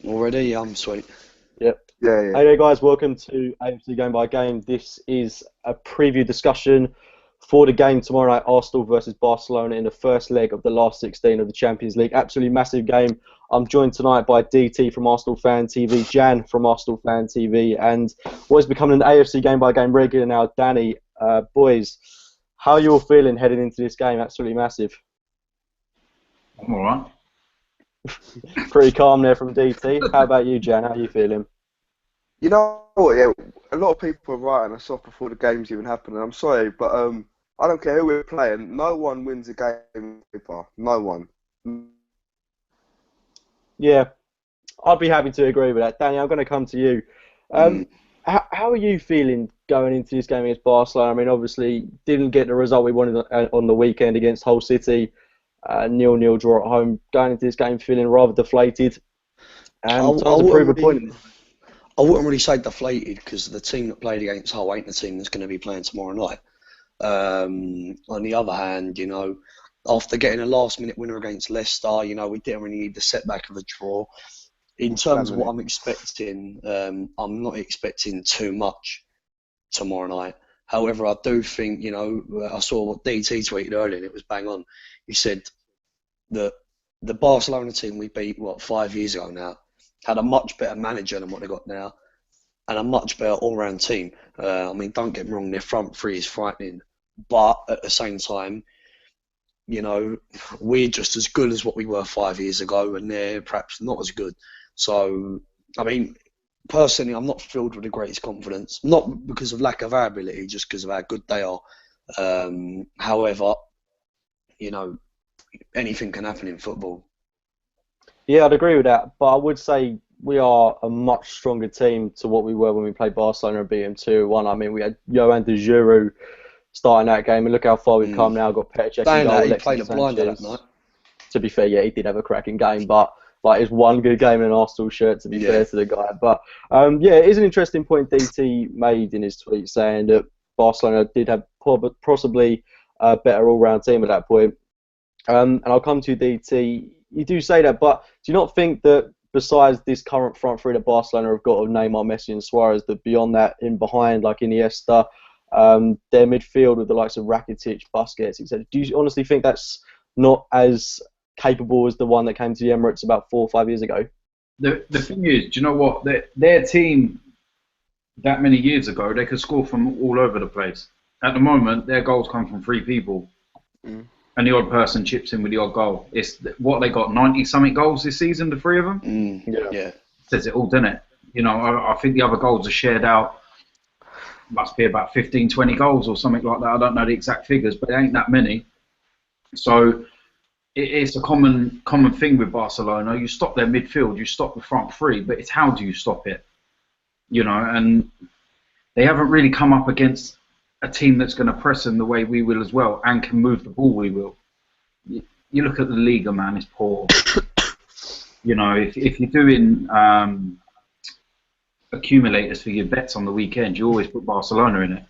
Already? Yeah, I'm sweet. Yep. Yeah, yeah. Hey there, guys. Welcome to AFC Game by Game. This is a preview discussion for the game tomorrow night, Arsenal versus Barcelona in the first leg of the last 16 of the Champions League. Absolutely massive game. I'm joined tonight by DT from ArsenalFanTV, Gian from ArsenalFanTV, and what is becoming an AFC Game by Game regular now, Danny. Boys, how are you all feeling heading into this game? Absolutely massive. I'm all right. Pretty calm there from DT. How about you, Jan? How are you feeling? You know what? Yeah, a lot of people are writing us off before the games even happen, and I'm sorry, but I don't care who we're playing. No one wins a game on paper. No one. Yeah, I'd be happy to agree with that. Danny, I'm going to come to you. How are you feeling going into this game against Barcelona? I mean, obviously, didn't get the result we wanted on the weekend against Hull City. 0-0 draw at home. Going into this game feeling rather deflated. And time to prove a point. I wouldn't really say deflated because the team that played against Hull ain't the team that's going to be playing tomorrow night. On the other hand, you know, after getting a last-minute winner against Leicester, you know, we didn't really need the setback of a draw. In terms of what I'm expecting, I'm not expecting too much tomorrow night. However, I do think, you know, I saw what DT tweeted earlier and it was bang on. He said that the Barcelona team we beat, 5 years ago now, had a much better manager than what they got now and a much better all-round team. I mean, don't get me wrong, their front three is frightening. But at the same time, you know, we're just as good as what we were 5 years ago and they're perhaps not as good. So, I mean, personally, I'm not filled with the greatest confidence. Not because of lack of our ability, just because of how good they are. However, you know, anything can happen in football. Yeah, I'd agree with that. But I would say we are a much stronger team to what we were when we played Barcelona and beat them 2-1. I mean, we had Johan de Giroud starting that game, and look how far we've come now. Got Petr Cech in goal, He Alexis played a blinder that Sanchez. night. To be fair, yeah, he did have a cracking game, but like it's one good game in an Arsenal shirt, to be fair to the guy. But yeah, it is an interesting point DT made in his tweet saying that Barcelona did have possibly a better all-round team at that point. And I'll come to you, DT. You do say that, but do you not think that besides this current front three that Barcelona have got of Neymar, Messi and Suarez, that beyond that, in behind, like Iniesta, their midfield with the likes of Rakitic, Busquets, etc., do you honestly think that's not as capable as the one that came to the Emirates about 4 or 5 years ago? The thing is, do you know what? Their team that many years ago, they could score from all over the place. At the moment, their goals come from 3 people. And the odd person chips in with the odd goal. It's what they got, 90-something goals this season, the 3 of them? Yeah. Says it all, doesn't it? You know, I think the other goals are shared out. Must be about 15, 20 goals or something like that. I don't know the exact figures, but it ain't that many. So it's a common thing with Barcelona. You stop their midfield, you stop the front three, but it's how do you stop it? You know, and they haven't really come up against a team that's going to press them the way we will as well and can move the ball we will. You look at the Liga, man, it's poor. You know, if you're doing accumulators for your bets on the weekend, you always put Barcelona in it.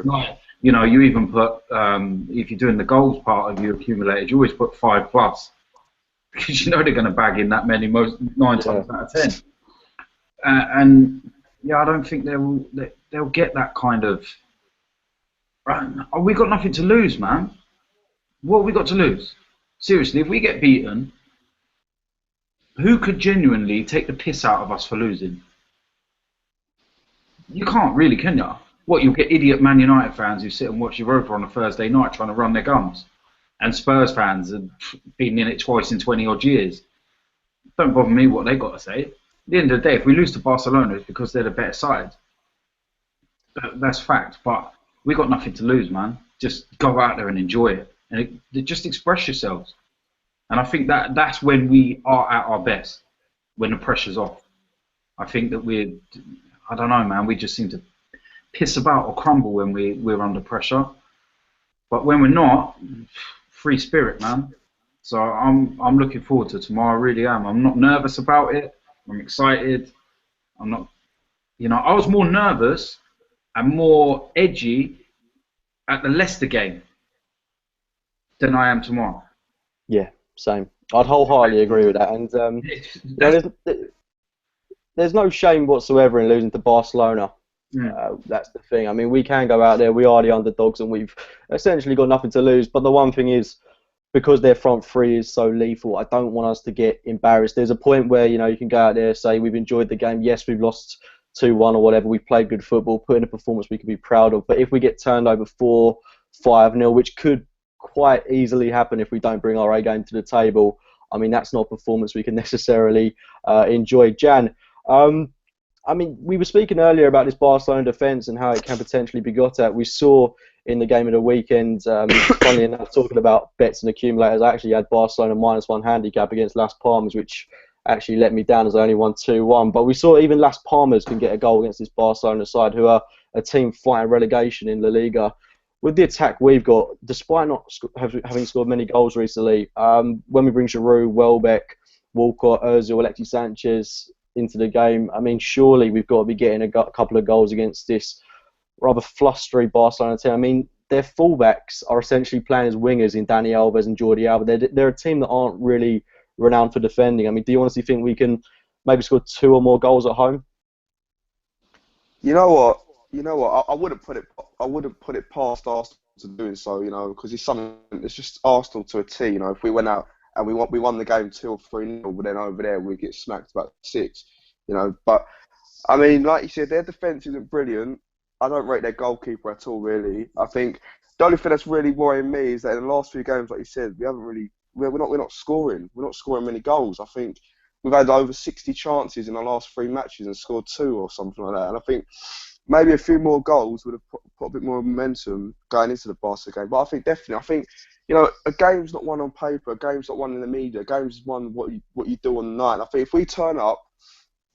Like, you know, you even put, if you're doing the goals part of your accumulators, you always put 5+. Because you know they're going to bag in that many 9 times out of 10. And yeah, I don't think they'll get that kind of. We got nothing to lose, man. What have we got to lose? Seriously, if we get beaten, who could genuinely take the piss out of us for losing? You can't really, can you? What, you'll get idiot Man United fans who sit and watch Europa on a Thursday night trying to run their gums, and Spurs fans have been in it twice in 20 odd years. Don't bother me what they got to say. At the end of the day, if we lose to Barcelona, it's because they're the better side. That's fact. But we got nothing to lose, man. Just go out there and enjoy it, and just express yourselves. And I think that's when we are at our best, when the pressure's off. I think that I don't know, man. We just seem to piss about or crumble when we're under pressure. But when we're not, free spirit, man. So I'm looking forward to tomorrow. I really am. I'm not nervous about it. I'm excited. I'm not, you know, I was more nervous and more edgy at the Leicester game than I am tomorrow. Yeah, same. I'd wholeheartedly agree with that. And there's no shame whatsoever in losing to Barcelona. That's the thing. I mean, we can go out there. We are the underdogs, and we've essentially got nothing to lose. But the one thing is, because their front three is so lethal, I don't want us to get embarrassed. There's a point where, you know, you can go out there and say we've enjoyed the game. Yes, we've lost 2-1 or whatever. We've played good football, put in a performance we can be proud of. But if we get turned over 4-5-0, which could quite easily happen if we don't bring our A game to the table, I mean, that's not a performance we can necessarily enjoy. Jan, I mean, we were speaking earlier about this Barcelona defence and how it can potentially be got at. We saw in the game of the weekend, funnily enough, talking about bets and accumulators, I actually had Barcelona -1 handicap against Las Palmas, which actually let me down as I only won 2-1. But we saw even Las Palmas can get a goal against this Barcelona side, who are a team fighting relegation in La Liga. With the attack we've got, despite not having scored many goals recently, when we bring Giroud, Welbeck, Walcott, Ozil, Alexis Sanchez into the game, I mean, surely we've got to be getting a couple of goals against this rather flustery Barcelona team. I mean, their fullbacks are essentially playing as wingers in Dani Alves and Jordi Alba. They're a team that aren't really renowned for defending. I mean, do you honestly think we can maybe score 2 or more goals at home? You know what? I wouldn't put it past Arsenal to doing so. You know, because it's just Arsenal to a T. You know, if we went out and we won the game 2 or 3-0, but then over there we get smacked about 6. You know, but I mean, like you said, their defence isn't brilliant. I don't rate their goalkeeper at all, really. I think the only thing that's really worrying me is that in the last few games, like you said, we're not scoring. We're not scoring many goals. I think we've had over 60 chances in the last 3 matches and scored 2 or something like that. And I think maybe a few more goals would have put a bit more momentum going into the Barca game. But I think, you know, a game's not won on paper, a game's not won in the media, a game's won what you do on the night. And I think if we turn up,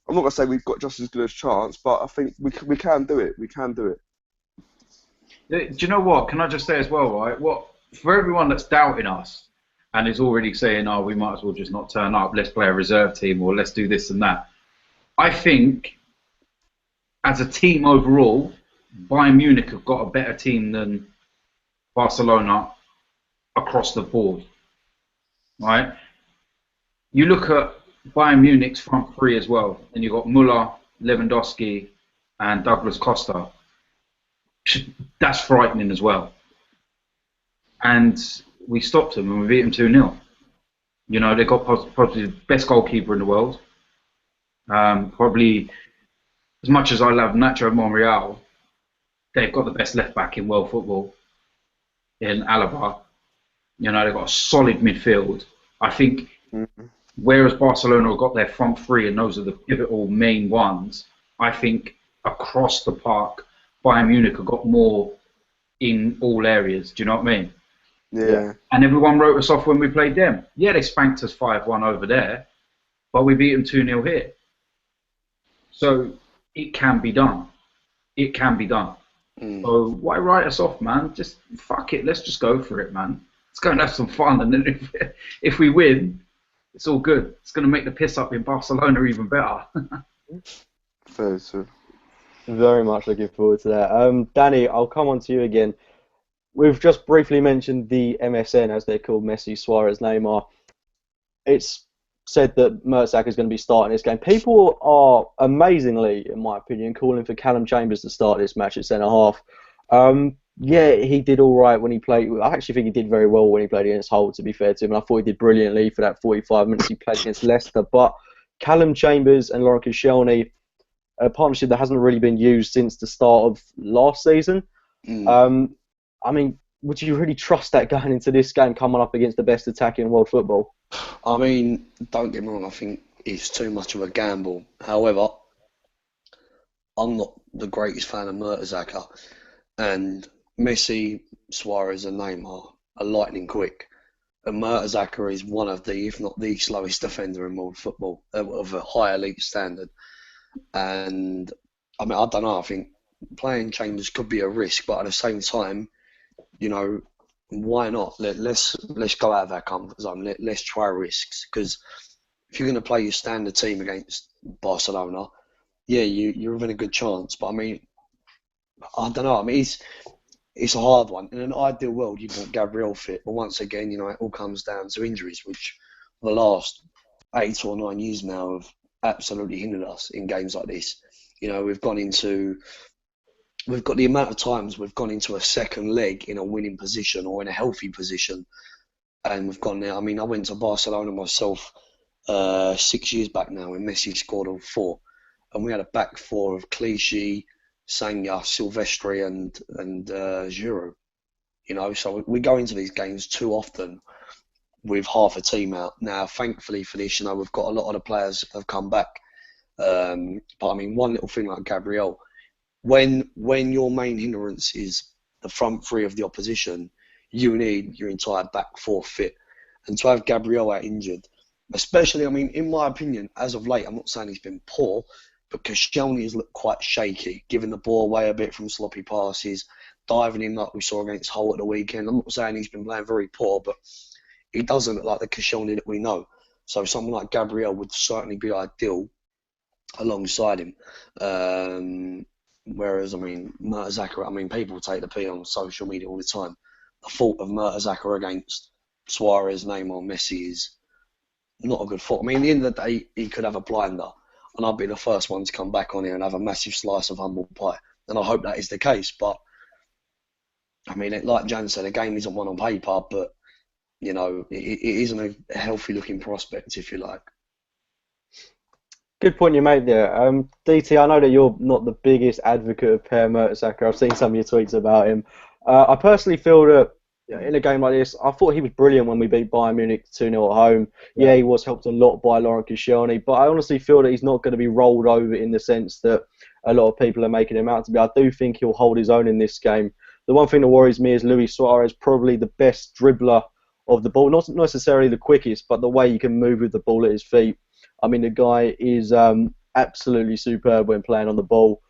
I'm not going to say we've got just as good a chance, but I think we can do it. We can do it. Do you know what? Can I just say as well, right? For everyone that's doubting us and is already saying, oh, we might as well just not turn up, let's play a reserve team or let's do this and that. I think, as a team overall, Bayern Munich have got a better team than Barcelona across the board, right? You look at Bayern Munich's front three as well, and you've got Müller, Lewandowski, and Douglas Costa. That's frightening as well. And we stopped them and we beat them 2-0. You know, they've got probably the best goalkeeper in the world. Probably, as much as I love Nacho Monreal, they've got the best left back in world football in Alaba. You know, they've got a solid midfield. I think, whereas Barcelona have got their front three and those are the pivotal main ones, I think across the park, Bayern Munich have got more in all areas. Do you know what I mean? Yeah. And everyone wrote us off when we played them. Yeah, they spanked us 5-1 over there, but we beat them 2-0 here. So it can be done. It can be done. So why write us off, man? Just fuck it. Let's just go for it, man. Let's go and have some fun. And then if we win, it's all good. It's going to make the piss up in Barcelona even better. Fair, sir. Very much looking forward to that. Danny, I'll come on to you again. We've just briefly mentioned the MSN, as they're called, Messi, Suarez, Neymar. It's said that Mertesacker is going to be starting this game. People are amazingly, in my opinion, calling for Callum Chambers to start this match at centre-half. Yeah, he did all right when he played. I actually think he did very well when he played against Hull, to be fair to him. And I thought he did brilliantly for that 45 minutes he played against Leicester. But Callum Chambers and Laurent Koscielny, a partnership that hasn't really been used since the start of last season. I mean, would you really trust that going into this game coming up against the best attack in world football? I mean, don't get me wrong, I think it's too much of a gamble. However, I'm not the greatest fan of Mertesacker, and Messi, Suarez and Neymar are lightning quick. And Mertesacker is one of the, if not the slowest defender in world football of a high elite standard. And I mean, I don't know, I think playing Chambers could be a risk, but at the same time, you know, why not? Let's go out of our comfort zone. Let's try risks, because if you're going to play your standard team against Barcelona, yeah, you're having a good chance. But I mean, I don't know. I mean, it's a hard one. In an ideal world, you'd want Gabriel fit, but once again, you know, it all comes down to injuries, which the last 8 or 9 years now have absolutely hindered us in games like this. You know, we've got the amount of times we've gone into a second leg in a winning position or in a healthy position, and we've gone there. I mean, I went to Barcelona myself 6 years back now when Messi scored all four, and we had a back four of Clichy, Sagna, Silvestri, and Giroud. You know, so we go into these games too often with half a team out. Now, thankfully for this, you know, we've got a lot of the players have come back. But I mean, one little thing like Gabriel, when your main hindrance is the front three of the opposition, you need your entire back four fit. And to have Gabriel out injured, especially, I mean, in my opinion, as of late, I'm not saying he's been poor, but Koscielny has looked quite shaky, giving the ball away a bit from sloppy passes, diving in like we saw against Hull at the weekend. I'm not saying he's been playing very poor, but he doesn't look like the Koscielny that we know. So someone like Gabriel would certainly be ideal alongside him. Whereas, I mean, Mertesacker, I mean, people take the pee on social media all the time. The fault of Mertesacker against Suarez, Neymar, Messi is not a good fault. I mean, at the end of the day, he could have a blinder, and I'll be the first one to come back on here and have a massive slice of humble pie. And I hope that is the case. But, I mean, like Jan said, a game isn't one on paper, but, you know, it isn't a healthy-looking prospect, if you like. Good point you made there. DT, I know that you're not the biggest advocate of Per Mertesacker. I've seen some of your tweets about him. I personally feel that in a game like this, I thought he was brilliant when we beat Bayern Munich 2-0 at home. Yeah, he was helped a lot by Laurent Koscielny, but I honestly feel that he's not going to be rolled over in the sense that a lot of people are making him out to be. I do think he'll hold his own in this game. The one thing that worries me is Luis Suarez, probably the best dribbler of the ball. Not necessarily the quickest, but the way he can move with the ball at his feet. I mean, the guy is absolutely superb when playing on the ball.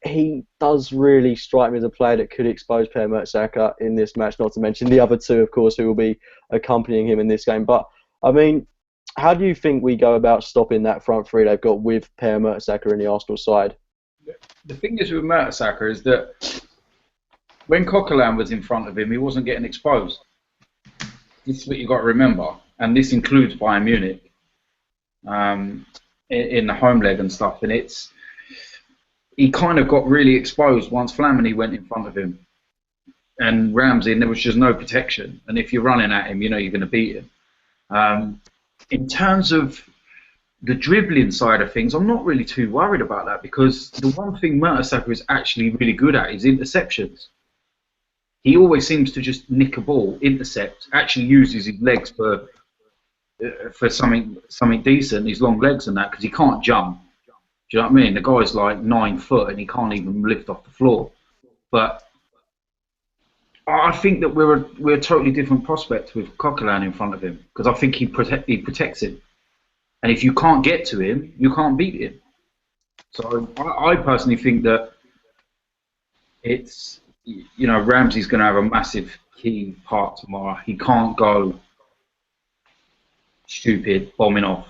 He does really strike me as a player that could expose Per Mertesacker in this match, not to mention the other two, of course, who will be accompanying him in this game. But, I mean, how do you think we go about stopping that front three they've got with Per Mertesacker in the Arsenal side? The thing is with Mertesacker is that when Coquelin was in front of him, he wasn't getting exposed. This is what you've got to remember, and this includes Bayern Munich. In the home leg and stuff, and he kind of got really exposed once Flamini went in front of him and Ramsey, and there was just no protection, and if you're running at him, you know you're going to beat him. In terms of the dribbling side of things, I'm not really too worried about that, because the one thing Mertesacker is actually really good at is interceptions. He always seems to just nick a ball, intercept, actually uses his legs for something decent, his long legs and that, because he can't jump. Do you know what I mean? The guy's like 9 foot and he can't even lift off the floor. But I think that we're a totally different prospect with Coquelin in front of him, because I think he protects him, and if you can't get to him, you can't beat him. So I personally think that it's, you know, Ramsey's going to have a massive key part tomorrow. He can't go stupid, bombing off.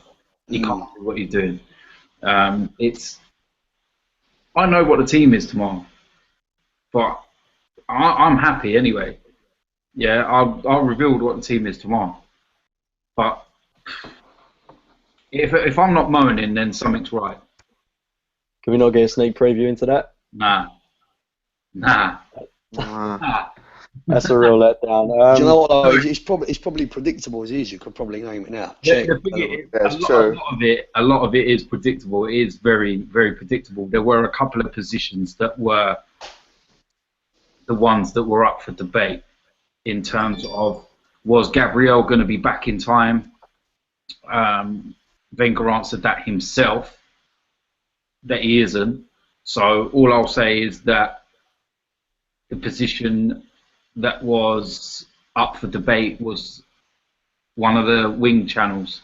He can't do what he's doing. I know what the team is tomorrow, but I'm happy anyway. Yeah, I'll reveal what the team is tomorrow. But if I'm not moaning, then something's right. Can we not get a sneak preview into that? Nah. That's a real letdown. Do you know what though? It's probably predictable as is. You could probably name it now. Check. A lot of it is predictable. It is very, very predictable. There were a couple of positions that were the ones that were up for debate in terms of, was Gabriel going to be back in time? Wenger answered that himself, that he isn't. So all I'll say is that the position that was up for debate was one of the wing channels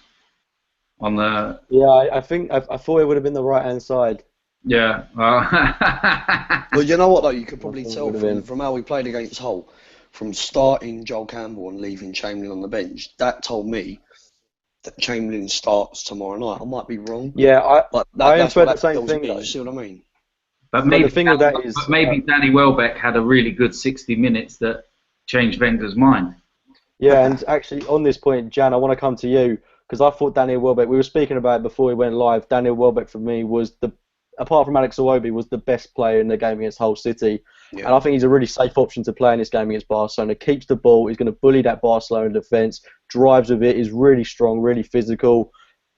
on the. Yeah, I thought it would have been the right hand side. Yeah. Well, you know what though? You could probably tell from how we played against Hull, from starting Joel Campbell and leaving Chamberlain on the bench. That told me that Chamberlain starts tomorrow night. I might be wrong. Yeah, I inferred the same thing. You see what I mean? But maybe Danny Welbeck had a really good 60 minutes that changed Wenger's mind. Yeah, and actually on this point, Jan, I want to come to you because I thought Daniel Welbeck. We were speaking about it before we went live. Daniel Welbeck for me was apart from Alex Iwobi, was the best player in the game against Hull City, Yeah. and I think he's a really safe option to play in this game against Barcelona. Keeps the ball, he's going to bully that Barcelona defence, drives with it, is really strong, really physical.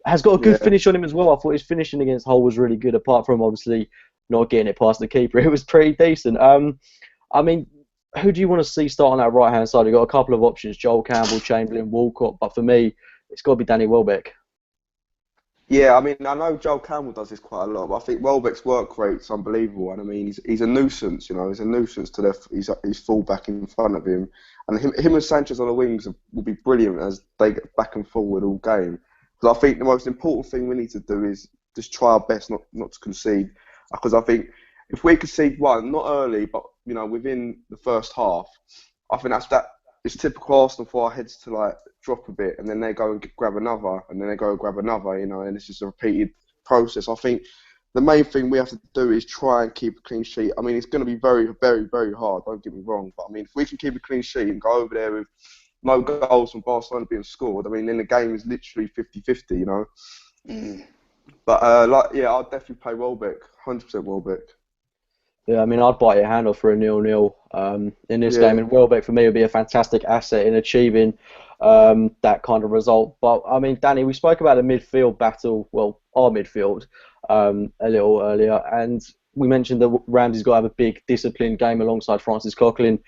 Has got a good Yeah. finish on him as well. I thought his finishing against Hull was really good, apart from obviously not getting it past the keeper. It was pretty decent. I mean, who do you want to see start on that right hand side? You've got a couple of options: Joel Campbell, Chamberlain, Walcott. But for me, it's got to be Danny Welbeck. Yeah, I mean, I know Joel Campbell does this quite a lot, but I think Welbeck's work rate's unbelievable, and I mean, he's a nuisance, you know, he's a nuisance to his full-back in front of him, and him and Sanchez on the wings will be brilliant as they get back and forward all game. Because I think the most important thing we need to do is just try our best not to concede, because I think if we concede one, not early, but you know, within the first half, I think it's typical Arsenal for our heads to like drop a bit, and then they go and grab another, and then they go and grab another, you know, and it's just a repeated process. I think the main thing we have to do is try and keep a clean sheet. I mean, it's going to be very, very, very hard, don't get me wrong, but I mean, if we can keep a clean sheet and go over there with no goals from Barcelona being scored, I mean, then the game is literally 50-50, you know. Mm. But, I'll definitely play Welbeck, 100% Welbeck. Yeah, I mean, I'd bite your hand off for a 0-0 in this game, Yeah. and Welbeck for me would be a fantastic asset in achieving that kind of result. But I mean, Danny, we spoke about the midfield battle, well, our midfield, a little earlier, and we mentioned that Ramsey's got to have a big disciplined game alongside Francis Coquelin.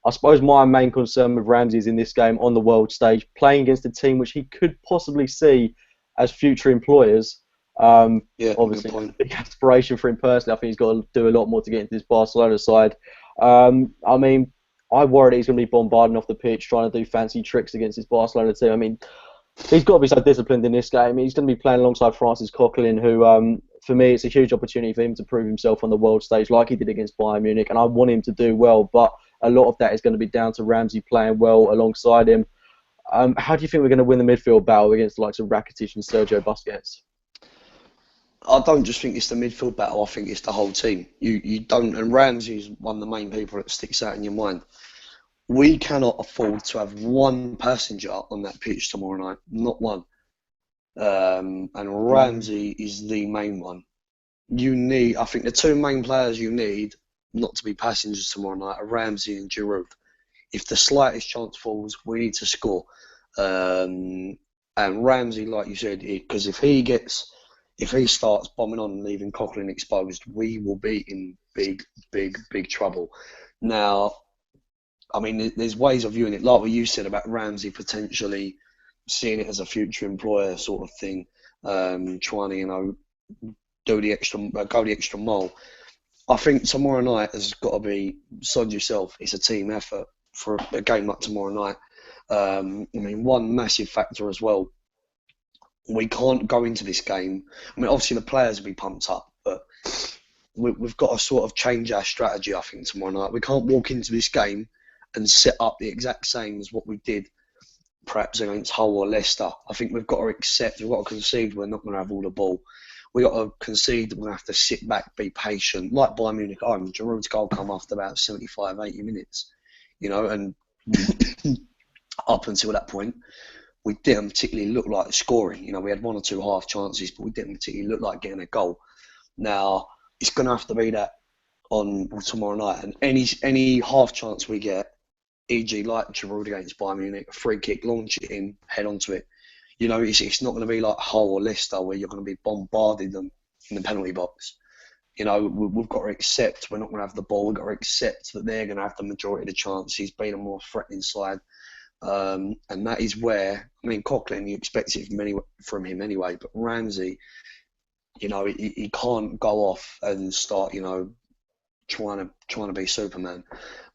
I suppose my main concern with Ramsey is in this game on the world stage, playing against a team which he could possibly see as future employers. Yeah, good Obviously, it's a point. big aspiration for him personally. I think he's got to do a lot more to get into this Barcelona side. I mean, I worry that he's going to be bombarding off the pitch, trying to do fancy tricks against this Barcelona team. I mean, he's got to be so disciplined in this game. He's going to be playing alongside Francis Coquelin, who, for me, it's a huge opportunity for him to prove himself on the world stage like he did against Bayern Munich, and I want him to do well, but a lot of that is going to be down to Ramsey playing well alongside him. How do you think we're going to win the midfield battle against the likes of Rakitic and Sergio Busquets? I don't just think it's the midfield battle. I think it's the whole team. You don't, and Ramsey's one of the main people that sticks out in your mind. We cannot afford to have one passenger on that pitch tomorrow night. Not one. And Ramsey is the main one. I think the two main players you need not to be passengers tomorrow night are Ramsey and Giroud. If the slightest chance falls, we need to score. And Ramsey, like you said, because if he starts bombing on and leaving Coquelin exposed, we will be in big, big, big trouble. Now, I mean, there's ways of viewing it, like what you said about Ramsey potentially seeing it as a future employer sort of thing, trying to, you know, go the extra mile. I think tomorrow night has got to be, sod yourself, it's a team effort for a game like tomorrow night. I mean, one massive factor as well, we can't go into this game. I mean, obviously the players will be pumped up, but we've got to sort of change our strategy, I think, tomorrow night. We can't walk into this game and set up the exact same as what we did perhaps against Hull or Leicester. I think we've got to concede we're not going to have all the ball. We've got to concede that we're going to have to sit back, be patient. Like Bayern Munich at home, Giroud's goal come after about 75, 80 minutes. You know, and up until that point, we didn't particularly look like scoring. You know, we had one or two half chances, but we didn't particularly look like getting a goal. Now, it's going to have to be that on tomorrow night. And any half chance we get, e.g. like Giroud against Bayern Munich, a free kick, launch it in, head onto it. You know, it's not going to be like Hull or Leicester where you're going to be bombarding them in the penalty box. You know, we've got to accept we're not going to have the ball. We've got to accept that they're going to have the majority of the chances, being a more threatening side. And that is where, I mean, Coquelin, you expect it from him anyway, but Ramsey, you know, he can't go off and start, you know, trying to be Superman,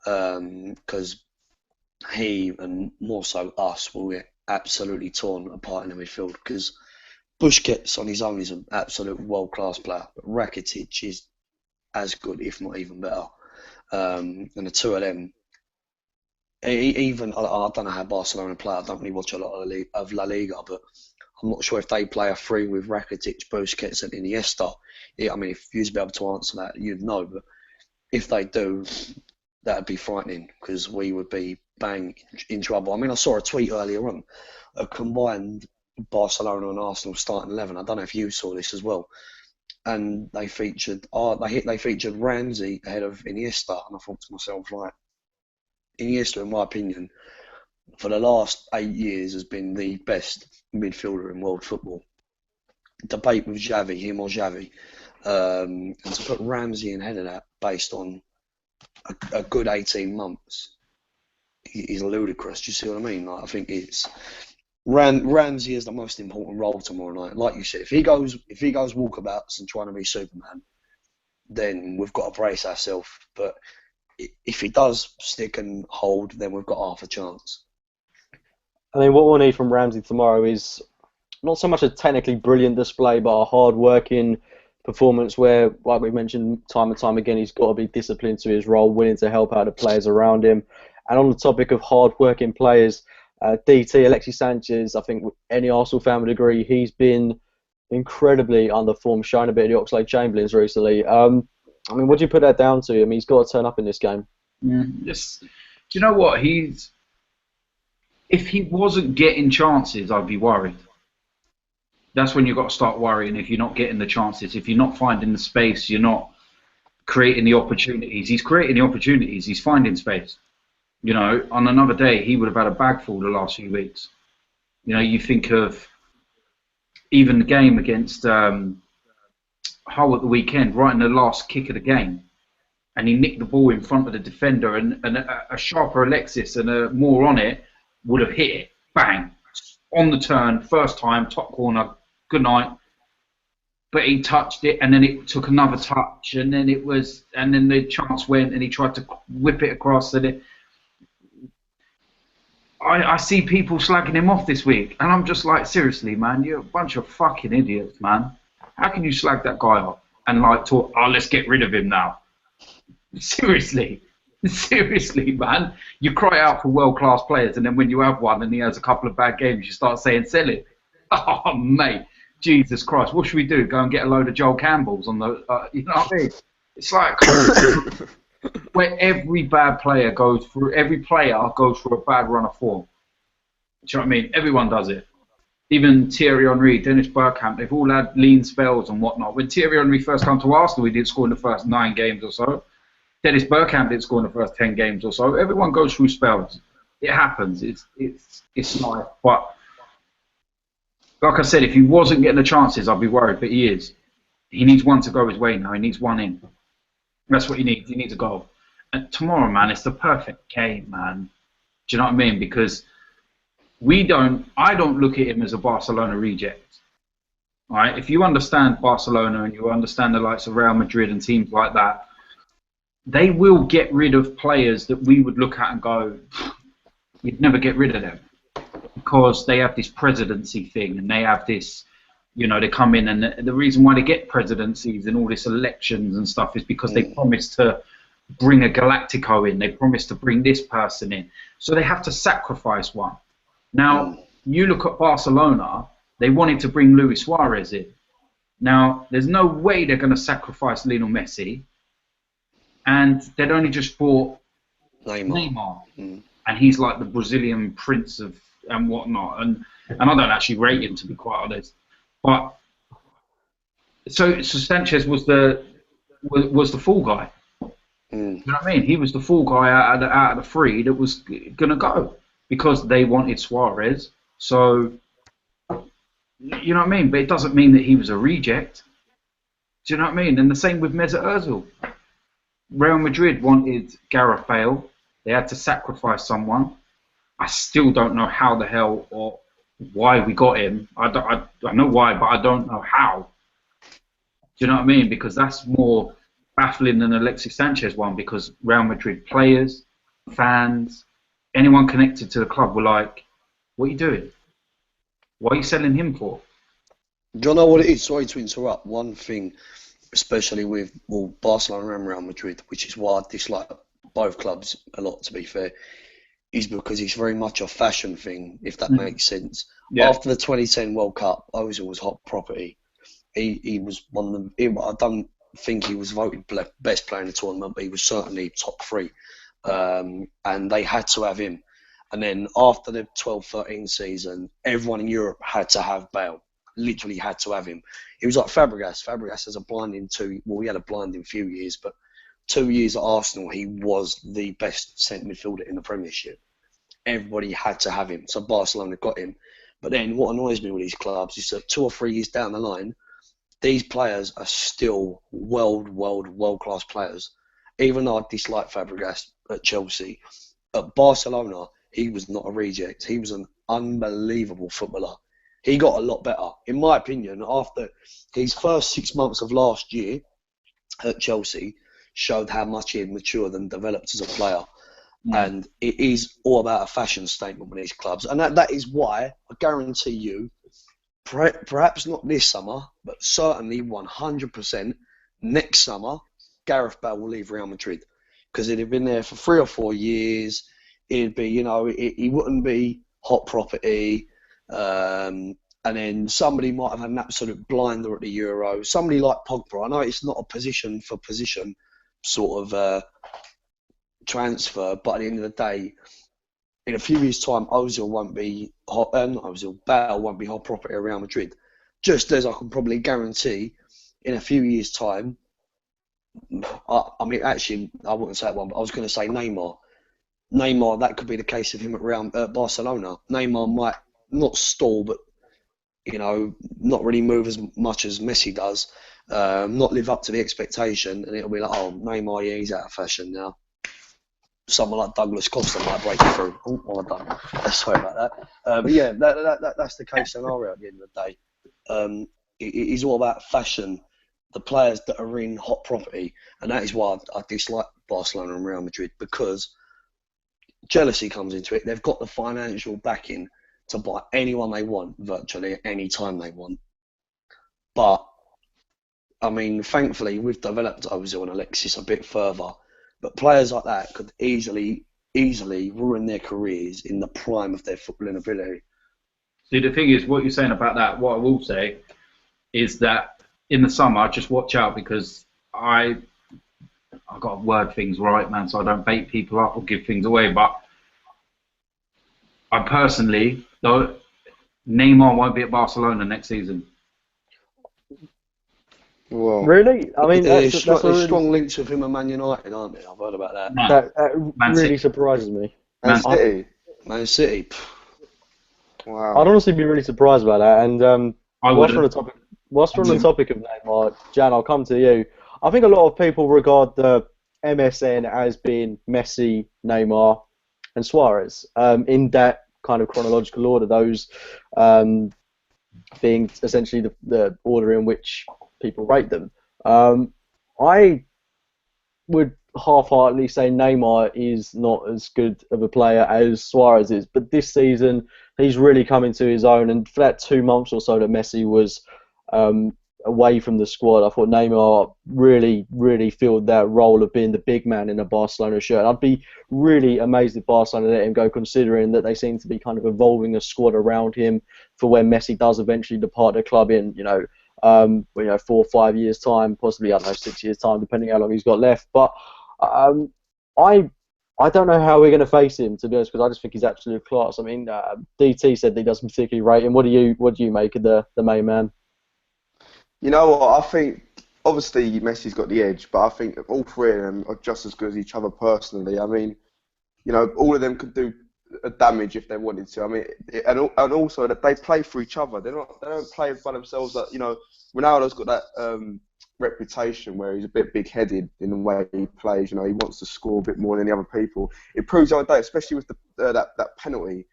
because he and more so us will get absolutely torn apart in the midfield. Because Busquets on his own is an absolute world class player, but Rakitic is as good, if not even better. And the two of them. Even I don't know how Barcelona play. I don't really watch a lot of La Liga, but I'm not sure if they play a three with Rakitic, Busquets, and Iniesta. I mean, if you'd be able to answer that, you'd know. But if they do, that'd be frightening because we would be bang in trouble. I mean, I saw a tweet earlier on, a combined Barcelona and Arsenal starting 11. I don't know if you saw this as well. And they featured Ramsey ahead of Iniesta, and I thought to myself, like, Iniesta, in my opinion, for the last 8 years has been the best midfielder in world football. Debate with Xavi, him or Xavi, and to put Ramsey in ahead of that based on a good 18 months is ludicrous. Do you see what I mean? Like, I think it's Ramsey is the most important role tomorrow night. Like you said, if he goes walkabouts and trying to be Superman, then we've got to brace ourselves. But if he does stick and hold, then we've got half a chance. I mean, what we'll need from Ramsey tomorrow is not so much a technically brilliant display, but a hard-working performance where, like we've mentioned time and time again, he's got to be disciplined to his role, willing to help out the players around him. And on the topic of hard-working players, DT, Alexis Sanchez, I think any Arsenal fan would agree, he's been incredibly underformed, showing a bit of the Oxlade-Chamberlains recently. I mean, what do you put that down to? I mean, he's got to turn up in this game. Yes. Do you know what? If he wasn't getting chances, I'd be worried. That's when you've got to start worrying if you're not getting the chances, if you're not finding the space, you're not creating the opportunities. He's creating the opportunities, he's finding space. You know, on another day, he would have had a bag full the last few weeks. You know, you think of even the game against Hull at the weekend, right in the last kick of the game, and he nicked the ball in front of the defender, and a sharper Alexis and a more on it would have hit it. Bang. On the turn, first time, top corner, good night. But he touched it, and then it took another touch, and then the chance went, and he tried to whip it across, and I see people slagging him off this week, and I'm just like, seriously, man, you're a bunch of fucking idiots, man. How can you slag that guy off and like talk, oh, let's get rid of him now? Seriously, man. You cry out for world-class players, and then when you have one and he has a couple of bad games, you start saying, sell it. Oh, mate, Jesus Christ, what should we do? Go and get a load of Joel Campbells on the, you know what I mean? It's like where every player goes through a bad run of form. Do you know what I mean? Everyone does it. Even Thierry Henry, Dennis Bergkamp, they've all had lean spells and whatnot. When Thierry Henry first came to Arsenal, he didn't score in the first 9 games or so. Dennis Bergkamp didn't score in the first 10 games or so. Everyone goes through spells. It happens. It's life. But like I said, if he wasn't getting the chances, I'd be worried. But he is. He needs one to go his way now. He needs one in. That's what he needs. He needs a goal. And tomorrow, man, it's the perfect game, man. Do you know what I mean? Because I don't look at him as a Barcelona reject. All right? If you understand Barcelona and you understand the likes of Real Madrid and teams like that, they will get rid of players that we would look at and go, you'd never get rid of them. Because they have this presidency thing and they have this, you know, they come in and the reason why they get presidencies and all this elections and stuff is because they promise to bring a Galactico in. They promise to bring this person in. So they have to sacrifice one. Now, you look at Barcelona, they wanted to bring Luis Suarez in. Now, there's no way they're going to sacrifice Lionel Messi. And they'd only just bought Neymar. And he's like the Brazilian prince of and whatnot. And I don't actually rate him, to be quite honest. But so Sanchez was the fall guy. You know what I mean? He was the fall guy out of the 3 that was gonna go because they wanted Suarez. So you know what I mean? But it doesn't mean that he was a reject. Do you know what I mean? And the same with Mesut Ozil. Real Madrid wanted Gareth Bale. They had to sacrifice someone. I still don't know how the hell or why we got him. I know why, but I don't know how. Do you know what I mean? Because that's more baffling than Alexis Sanchez one, because Real Madrid players, fans, anyone connected to the club were like, what are you doing? What are you selling him for? Do you know what it is? Sorry to interrupt. One thing, especially with Barcelona and Real Madrid, which is why I dislike both clubs a lot, to be fair, is because it's very much a fashion thing, if that makes sense. Yeah. After the 2010 World Cup, Ozil was hot property. He was one of them. I don't think he was voted best player in the tournament, but he was certainly top 3. and they had to have him. And then after the 12-13 season, everyone in Europe had to have Bale. Literally had to have him. He was like Fabregas. Fabregas has a blinding he had a blinding few years, but 2 years at Arsenal, he was the best centre midfielder in the Premiership. Everybody had to have him, so Barcelona got him. But then what annoys me with these clubs is that 2 or 3 years down the line, these players are still world-class players. Even though I dislike Fabregas at Chelsea, at Barcelona, he was not a reject. He was an unbelievable footballer. He got a lot better. In my opinion, after his first 6 months of last year at Chelsea, showed how much he had matured and developed as a player. And it is all about a fashion statement with these clubs. And that is why, I guarantee you, perhaps not this summer, but certainly 100% next summer, Gareth Bale will leave Real Madrid. Because he'd have been there for 3 or 4 years. It'd be, he wouldn't be hot property. And then somebody might have had an absolute blinder at the Euro. Somebody like Pogba. I know it's not a position for position sort of transfer, but at the end of the day, in a few years' time, Ozil won't be hot. Bale won't be hot property at Real Madrid. Just as I can probably guarantee, in a few years' time, I mean, actually, I wouldn't say that one, but I was going to say Neymar. Neymar, that could be the case of him at Barcelona. Neymar might not stall, but not really move as much as Messi does. Not live up to the expectation, and it'll be like, oh, Neymar, yeah, he's out of fashion now. Someone like Douglas Costa might break through. Oh, I'm done. Sorry about that. But yeah, that's the case scenario at the end of the day. It is all about fashion. The players that are in hot property, and that is why I dislike Barcelona and Real Madrid, because jealousy comes into it. They've got the financial backing to buy anyone they want, virtually at any time they want. But, I mean, thankfully, we've developed Ozil and Alexis a bit further. But players like that could easily ruin their careers in the prime of their footballing ability. See, the thing is, what you're saying about that, what I will say is that in the summer, just watch out, because I've got to word things right, man, so I don't bait people up or give things away. But I personally, though, Neymar won't be at Barcelona next season. Well, really? I mean, there's strong links with him and Man United, aren't there? I've heard about that. That Man really City. surprises me. Man City. Wow. I'd honestly be really surprised about that. And whilst we're on the topic of Neymar, Jan, I'll come to you. I think a lot of people regard the MSN as being Messi, Neymar, and Suarez in that kind of chronological order. Those being essentially the order in which people rate them. I would half-heartedly say Neymar is not as good of a player as Suarez is, but this season he's really come into his own, and for that 2 months or so that Messi was away from the squad, I thought Neymar really filled that role of being the big man in a Barcelona shirt. I'd be really amazed if Barcelona let him go, considering that they seem to be kind of evolving a squad around him for when Messi does eventually depart the club in 4 or 5 years time, possibly, I don't know, 6 years time, depending how long he's got left. But I don't know how we're going to face him, to be honest, because I just think he's absolute class. I mean, DT said that he doesn't particularly rate him. What do you make of the main man? You know what? I think obviously Messi's got the edge, but I think all 3 of them are just as good as each other personally. I mean, all of them could do damage if they wanted to. I mean, and also that they play for each other. They don't play by themselves. That Ronaldo's got that reputation where he's a bit big-headed in the way he plays. He wants to score a bit more than the other people. It proves the other day, especially with that penalty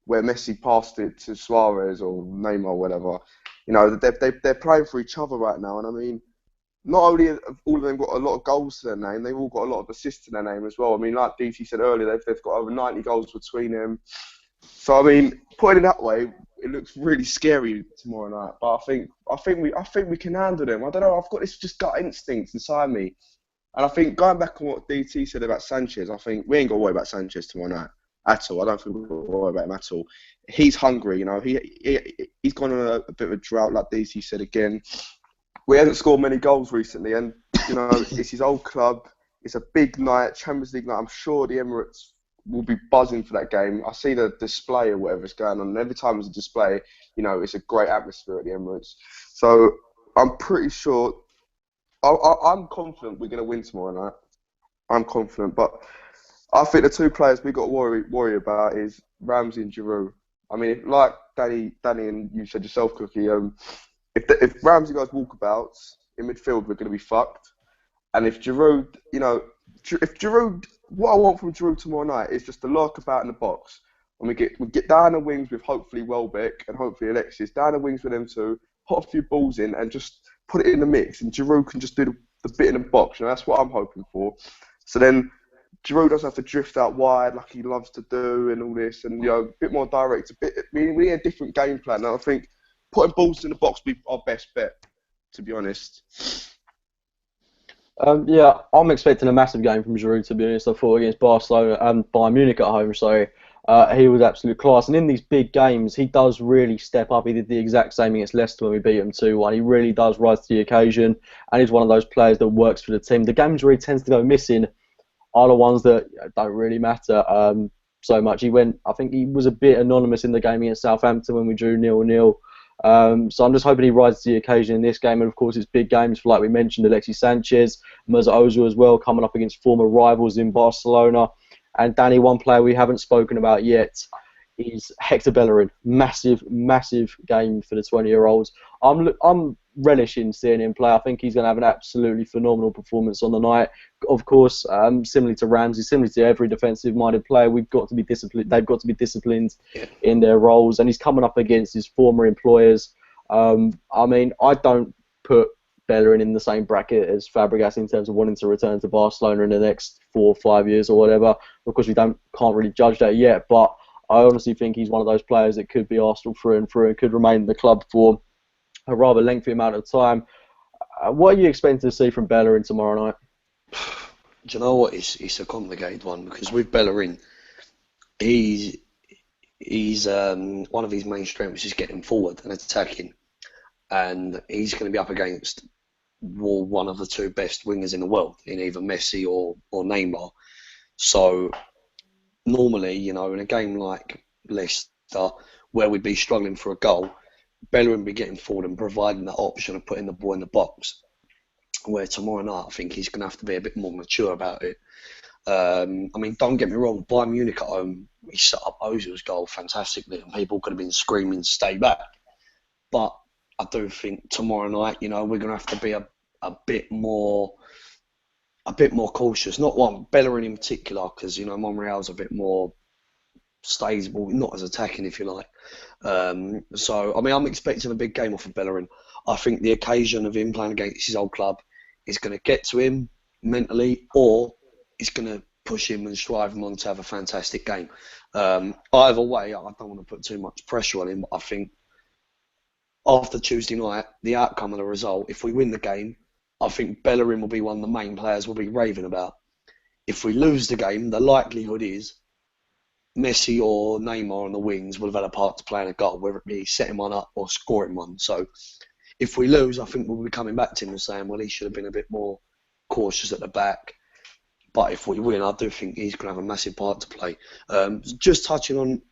where Messi passed it to Suarez or Neymar or whatever. They're playing for each other right now, and I mean, not only have all of them got a lot of goals to their name, they've all got a lot of assists to their name as well. I mean, like DT said earlier, they've got over 90 goals between them. So I mean, putting it that way, it looks really scary tomorrow night. But I think we can handle them. I don't know. I've got this just gut instinct inside me, and I think going back on what DT said about Sanchez, I think we ain't got to worry about Sanchez tomorrow night at all. I don't think we've got to worry about him at all. He's hungry. He's gone on a bit of a drought, like DC said again. We haven't scored many goals recently, and it's his old club. It's a big night, Champions League night. I'm sure the Emirates will be buzzing for that game. I see the display or whatever's going on, and every time there's a display, it's a great atmosphere at the Emirates. So I'm pretty sure, I'm confident we're going to win tomorrow night. I'm confident, but I think the two players we got to worry about is Ramsey and Giroud. I mean, like Danny and you said yourself, Cookie, if Ramsey goes walkabouts in midfield, we're going to be fucked. And if Giroud, what I want from Giroud tomorrow night is just to lurk about in the box. And we get down the wings with hopefully Welbeck and hopefully Alexis, down the wings with them two, put a few balls in and just put it in the mix. And Giroud can just do the bit in the box. That's what I'm hoping for. So then Giroud doesn't have to drift out wide like he loves to do and all this, and a bit more direct. We need a different game plan. And I think putting balls in the box would be our best bet, to be honest. Yeah, I'm expecting a massive game from Giroud, to be honest. I thought against Barcelona and Bayern Munich at home, he was absolute class. And in these big games, he does really step up. He did the exact same against Leicester when we beat him 2-1. He really does rise to the occasion, and he's one of those players that works for the team. The games where he tends to go missing are the ones that don't really matter so much. I think he was a bit anonymous in the game against Southampton when we drew 0-0. So I'm just hoping he rises to the occasion in this game. And of course, it's big games for, like we mentioned, Alexis Sanchez, Mesut Ozil as well, coming up against former rivals in Barcelona. And Danny, one player we haven't spoken about yet is Hector Bellerin. Massive, massive game for the 20-year-olds. I'm relishing seeing him play. I think he's going to have an absolutely phenomenal performance on the night. Of course, similarly to Ramsey, similarly to every defensive-minded player, we've got to be disciplined. They've got to be disciplined in their roles, and he's coming up against his former employers. I mean, I don't put Bellerin in the same bracket as Fabregas in terms of wanting to return to Barcelona in the next 4 or 5 years or whatever, because we can't really judge that yet. But I honestly think he's one of those players that could be Arsenal through and through and could remain in the club for a rather lengthy amount of time. What are you expecting to see from Bellerin tomorrow night? Do you know what? It's a complicated one, because with Bellerin, he's one of his main strengths is getting forward and attacking, and he's going to be up against one of the two best wingers in the world, in either Messi or Neymar. So normally, in a game like Leicester, where we'd be struggling for a goal, Bellerin would be getting forward and providing that option of putting the ball in the box. Where tomorrow night, I think he's going to have to be a bit more mature about it. I mean, don't get me wrong, Bayern Munich at home, he set up Ozil's goal fantastically, and people could have been screaming, "Stay back." But I do think tomorrow night, we're going to have to be a bit more cautious. Not one Bellerin in particular, because Monreal's a bit more stable, not as attacking, if you like. So I mean, I'm expecting a big game off of Bellerin. I think the occasion of him playing against his old club is going to get to him mentally, or it's going to push him and drive him on to have a fantastic game. Either way, I don't want to put too much pressure on him, but I think after Tuesday night, the outcome of the result, if we win the game, I think Bellerin will be one of the main players we'll be raving about. If we lose the game, the likelihood is Messi or Neymar on the wings will have had a part to play in a goal, whether it be setting one up or scoring one. So if we lose, I think we'll be coming back to him and saying, well, he should have been a bit more cautious at the back. But if we win, I do think he's going to have a massive part to play. Just touching on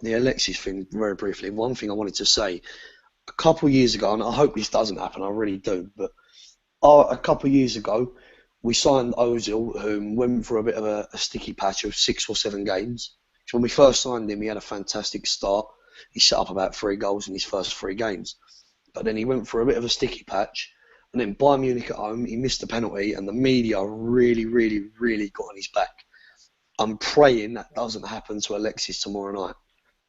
the Alexis thing very briefly, one thing I wanted to say, a couple of years ago, and I hope this doesn't happen, I really do, but a couple of years ago, we signed Ozil, who went for a bit of a sticky patch of 6 or 7 games. So when we first signed him, he had a fantastic start. He set up about 3 goals in his first 3 games. But then he went for a bit of a sticky patch. And then Bayern Munich at home, he missed a penalty, and the media really, really, really got on his back. I'm praying that doesn't happen to Alexis tomorrow night.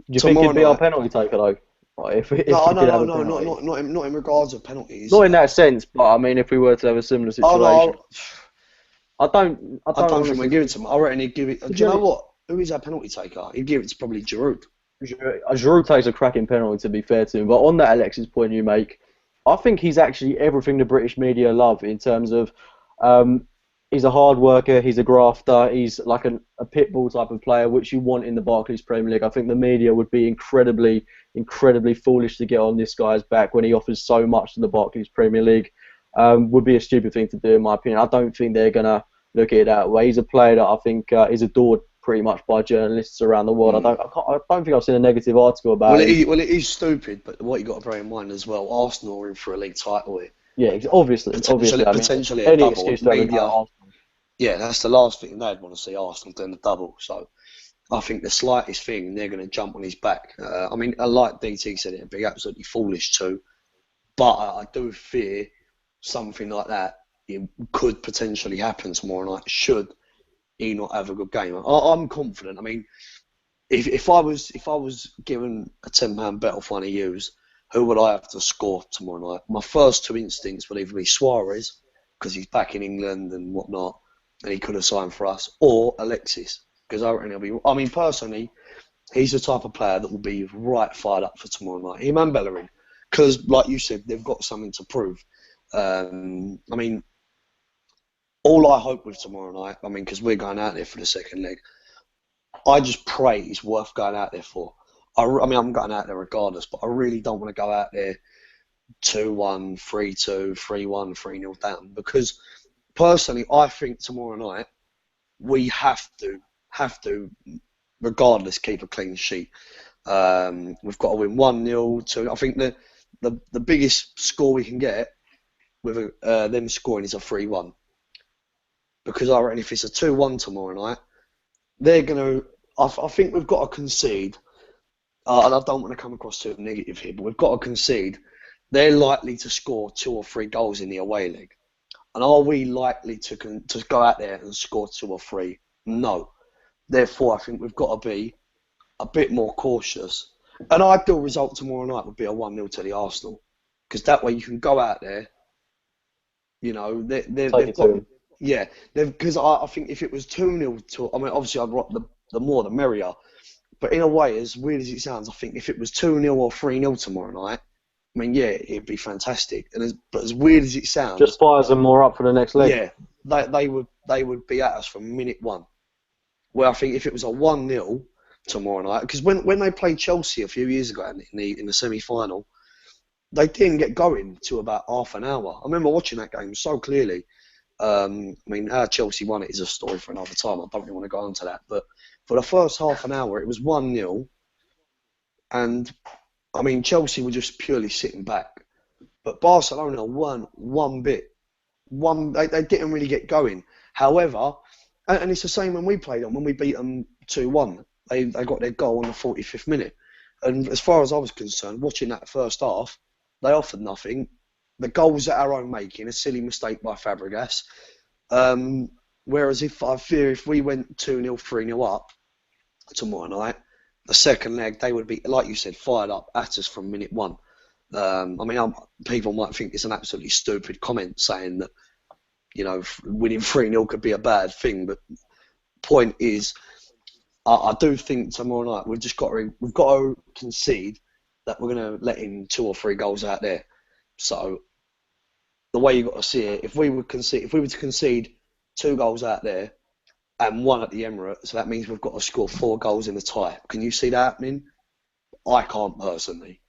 Do you think he'd be our penalty taker, though? Like, not in regards of penalties. Not in that sense, but I mean, if we were to have a similar situation. I don't think we'd give it to him. I reckon he'd give it. Do you know what? Who is our penalty taker? He'd give it to probably Giroud. Giroud takes a cracking penalty, to be fair to him. But on that Alexis point you make, I think he's actually everything the British media love in terms of he's a hard worker, he's a grafter, he's like a pit bull type of player, which you want in the Barclays Premier League. I think the media would be incredibly, incredibly foolish to get on this guy's back when he offers so much to the Barclays Premier League. Would be a stupid thing to do, in my opinion. I don't think they're going to look at it that way. He's a player that I think is adored pretty much by journalists around the world. I don't think I've seen a negative article about him. Well, it is stupid, but what you got to bear in mind as well, Arsenal are in for a league title here. Yeah, obviously. Potentially a any double. excuse to Media, yeah, that's the last thing they'd want to see Arsenal doing the double. So I think the slightest thing, they're going to jump on his back. I mean, like DT said, it'd be absolutely foolish to, but I do fear something like that could potentially happen tomorrow night should he not have a good game. I'm confident. I mean, if I was given a £10 bet off one of yous, who would I have to score tomorrow night? My first two instincts would either be Suarez, because he's back in England and whatnot, and he could have signed for us, or Alexis, because I reckon he'll be. I mean, personally, he's the type of player that will be right fired up for tomorrow night. Him and Bellerin, because like you said, they've got something to prove. I mean, all I hope with tomorrow night, I mean, because we're going out there for the second leg, I just pray it's worth going out there for. I mean, I'm going out there regardless, but I really don't want to go out there 2-1, 3-2, 3-1, 3-0 down, because personally, I think tomorrow night we have to, regardless, keep a clean sheet. We've got to win 1-0, 2. I think the biggest score we can get with them scoring is a 3-1. Because I reckon if it's a 2-1 tomorrow night, they're going to... I think we've got to concede, and I don't want to come across too negative here, but we've got to concede they're likely to score 2 or 3 goals in the away leg. And are we likely to go out there and score 2 or 3? No. Therefore, I think we've got to be a bit more cautious. An ideal result tomorrow night would be a 1-0 to the Arsenal. Because that way you can go out there, you know, they've got... Yeah, because I think if it was 2-0 to... I mean, obviously, I'd rock the more the merrier. But in a way, as weird as it sounds, I think if it was 2-0 or 3-0 tomorrow night, I mean, yeah, it'd be fantastic. But as weird as it sounds... Just fires them more up for the next leg. Yeah, they would be at us from minute one. Where I think if it was a 1-0 tomorrow night... Because when they played Chelsea a few years ago in the semi-final, they didn't get going to about half an hour. I remember watching that game so clearly. I mean, how Chelsea won it is a story for another time. I don't really want to go into that. But for the first half an hour, it was 1-0. And, I mean, Chelsea were just purely sitting back. But Barcelona won one bit. They didn't really get going. However, and it's the same when we played them. When we beat them 2-1, they got their goal in the 45th minute. And as far as I was concerned, watching that first half, they offered nothing. The goal was at our own making, a silly mistake by Fabregas. Whereas I fear if we went 2-0, 3-0 up tomorrow night, the second leg, they would be, like you said, fired up at us from minute one. I mean, people might think it's an absolutely stupid comment saying that, you know, winning 3-0 could be a bad thing. But point is, I do think tomorrow night we've got to concede that we're going to let in 2 or 3 goals out there. So the way you've got to see it, if we were to concede 2 goals out there and 1 at the Emirates, so that means we've got to score 4 goals in the tie. Can you see that happening? I can't personally.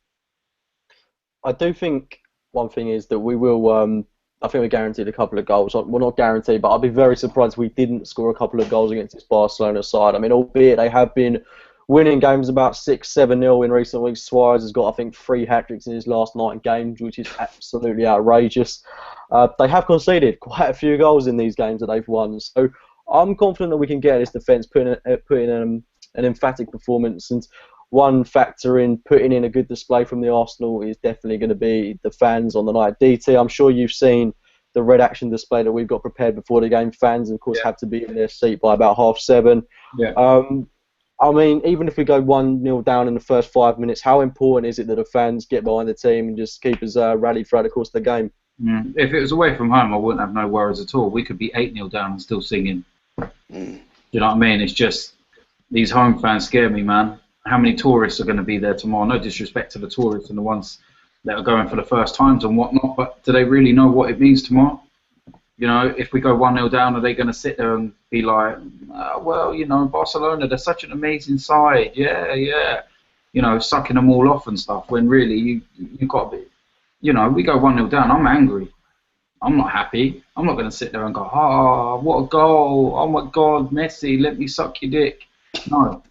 I do think one thing is that we will. I think we're guaranteed a couple of goals. Well, not guaranteed, but I'd be very surprised if we didn't score a couple of goals against this Barcelona side. I mean, albeit they have been winning games about 6-7-0 in recent weeks. Suarez has got, I think, 3 hat-tricks in his last 9 games, which is absolutely outrageous. They have conceded quite a few goals in these games that they've won. So I'm confident that we can get this defence, put in an emphatic performance. And one factor in putting in a good display from the Arsenal is definitely going to be the fans on the night. DT, I'm sure you've seen the red action display that we've got prepared before the game. Fans, of course, have to be in their seat by about 7:30. Yeah. I mean, even if we go 1-0 down in the first 5 minutes, how important is it that the fans get behind the team and just keep us rallied throughout the course of the game? If it was away from home, I wouldn't have no worries at all. We could be 8-0 down and still singing. You know what I mean? It's just these home fans scare me, man. How many tourists are going to be there tomorrow? No disrespect to the tourists and the ones that are going for the first times and whatnot, but do they really know what it means tomorrow? You know, if we go 1-0 down, are they going to sit there and be like, well, you know, Barcelona, they're such an amazing side, yeah, you know, sucking them all off and stuff, when really you've got to be, you know, we go 1-0 down, I'm angry. I'm not happy. I'm not going to sit there and go, oh, what a goal. Oh, my God, Messi, let me suck your dick. No,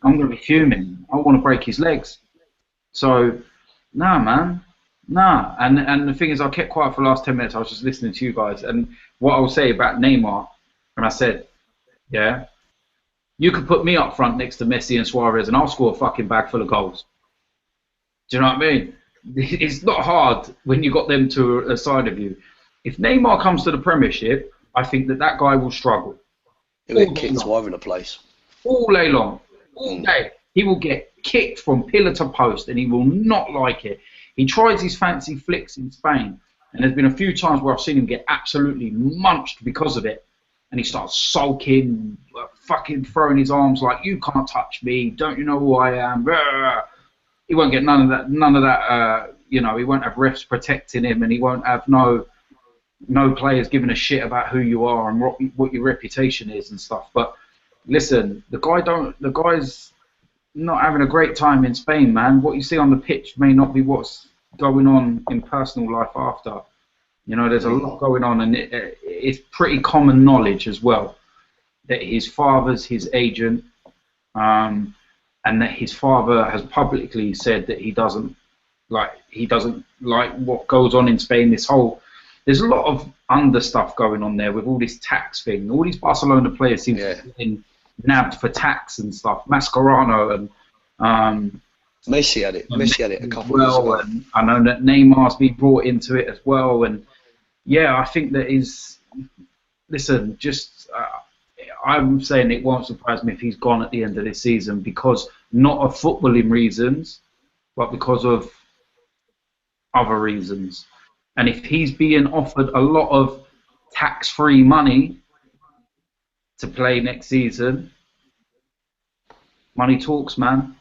I'm going to be fuming. I want to break his legs. So, nah, man. Nah. And the thing is, I kept quiet for the last 10 minutes. I was just listening to you guys. And what I will say about Neymar, and I said, yeah, you could put me up front next to Messi and Suarez, and I'll score a fucking bag full of goals. Do you know what I mean? It's not hard when you got them to a side of you. If Neymar comes to the Premiership, I think that guy will struggle. He'll get kicked all over the place. All day long. All day. He will get kicked from pillar to post, and he will not like it. He tries his fancy flicks in Spain, and there's been a few times where I've seen him get absolutely munched because of it. And he starts sulking, fucking throwing his arms like, you can't touch me, don't you know who I am? He won't get none of that, you know, he won't have refs protecting him, and he won't have no players giving a shit about who you are and what your reputation is and stuff. But listen, the guy's not having a great time in Spain, man. What you see on the pitch may not be what's going on in personal life after. You know, there's a lot going on, and it's pretty common knowledge as well that his father's his agent, and that his father has publicly said that he doesn't like what goes on in Spain. There's a lot of under stuff going on there with all this tax thing. All these Barcelona players seem to be getting nabbed for tax and stuff. Mascherano and Messi had it. Messi had it a couple of years ago. And I know that Neymar's been brought into it as well. And yeah, I think that is. Listen, just I'm saying it won't surprise me if he's gone at the end of this season, because not of footballing reasons, but because of other reasons. And if he's being offered a lot of tax-free money to play next season, money talks, man.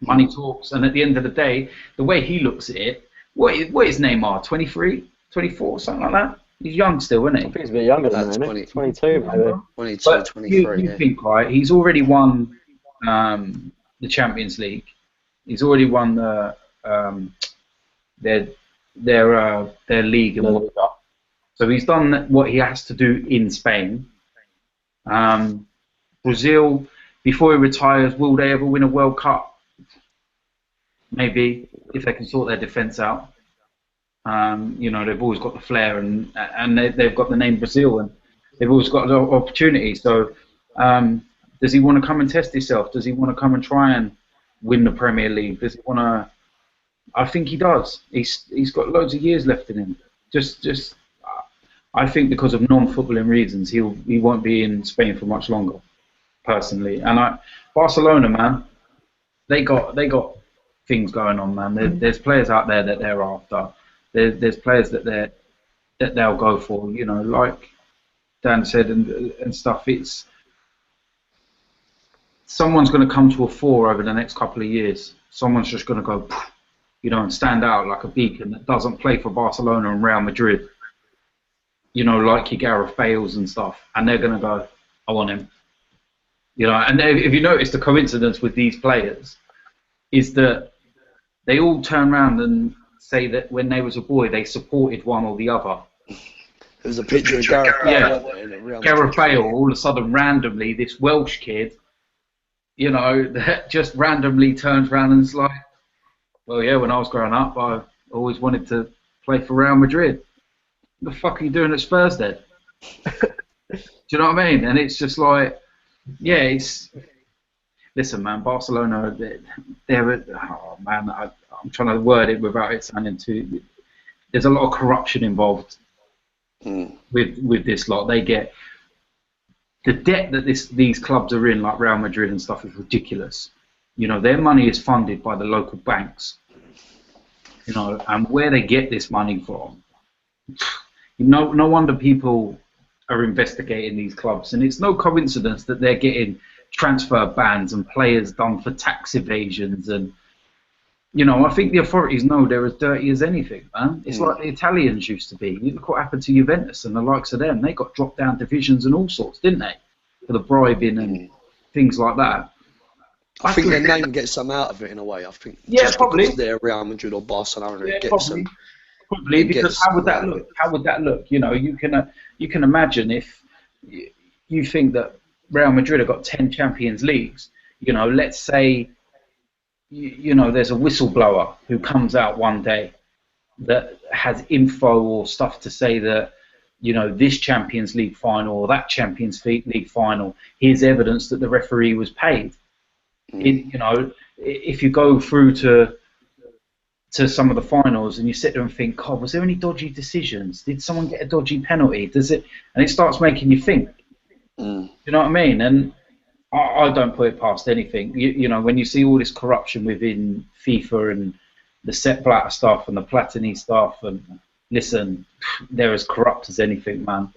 Money talks. And at the end of the day, the way he looks at it, what is Neymar? 23, 24, something like that? He's young still, isn't he? I think he's a bit younger than that, 22 maybe. 22, 23, you think, right, he's already won the Champions League. He's already won their league and whatnot. So he's done what he has to do in Spain. Brazil, before he retires, will they ever win a World Cup? Maybe, if they can sort their defence out. You know, they've always got the flair, and they've got the name Brazil, and they've always got the opportunity. So does he want to come and test himself? Does he want to come and try and win the Premier League? Does he want to? I think he does. He's got loads of years left in him. Just I think because of non-footballing reasons, he won't be in Spain for much longer, personally. And Barcelona, man, they got things going on, man. There's players out there that they're after. There's players that they'll go for. You know, like Dan said and stuff. It's someone's going to come to a fore over the next couple of years. Someone's just going to go, you know, and stand out like a beacon that doesn't play for Barcelona and Real Madrid. You know, like your Gareth Bales and stuff, and they're going to go, I want him. You know, and if you notice the coincidence with these players is that they all turn around and say that when they was a boy, they supported one or the other. There's a picture of Gareth Bale. Yeah, Gareth Bale, all of a sudden, randomly, this Welsh kid, you know, that just randomly turns around and is like, well, yeah, when I was growing up, I always wanted to play for Real Madrid. What the fuck are you doing at Spurs then? Do you know what I mean? And it's just like, yeah, it's... Listen, man, Barcelona, oh, man, I'm trying to word it without it sounding too... There's a lot of corruption involved with this lot. They get... The debt that these clubs are in, like Real Madrid and stuff, is ridiculous. You know, their money is funded by the local banks. You know, and where they get this money from... No wonder people are investigating these clubs, and it's no coincidence that they're getting transfer bans and players done for tax evasions. And you know, I think the authorities know they're as dirty as anything, man. It's like the Italians used to be. Look what happened to Juventus and the likes of them. They got dropped down divisions and all sorts, didn't they? For the bribing and things like that. I think their name gets some out of it in a way. I think yeah, just probably. because they're Real Madrid or Barcelona, it gets them. Probably, and because gets how would that out of look? it. How would that look? You know, you can imagine if you think that Real Madrid have got 10 Champions Leagues. You know, let's say you know there's a whistleblower who comes out one day that has info or stuff to say that you know this Champions League final or that Champions League final. Here's evidence that the referee was paid. You know, if you go through to some of the finals and you sit there and think, God, was there any dodgy decisions? Did someone get a dodgy penalty? Does it? And it starts making you think. You know what I mean? And I don't put it past anything. You know, when you see all this corruption within FIFA and the Sepp Blatter stuff and the Platini stuff, and listen, they're as corrupt as anything, man.